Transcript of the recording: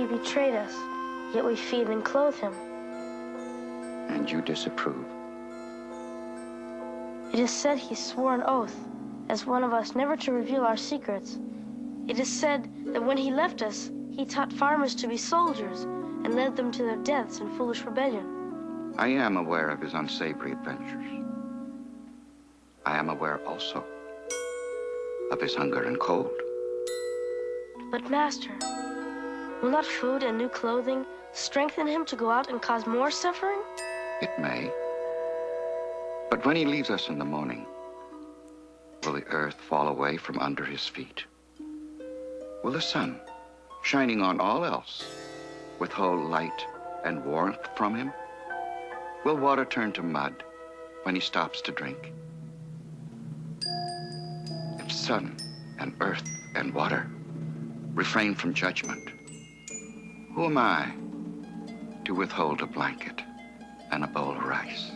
betrayed us, yet we feed and clothe him. And you disapprove? It is said he swore an oath, as one of us, never to reveal our secrets. It is said that when he left us, he taught farmers to be soldiers and led them to their deaths in foolish rebellion. I am aware of his unsavory adventures. I am aware also of his hunger and cold. But Master, will not food and new clothing strengthen him to go out and cause more suffering? It may. But when he leaves us in the morning, will the earth fall away from under his feet? Will the sun, shining on all else, withhold light and warmth from him? Will water turn to mud when he stops to drink? If sun and earth and water refrain from judgment, who am I to withhold a blanket and a bowl of rice?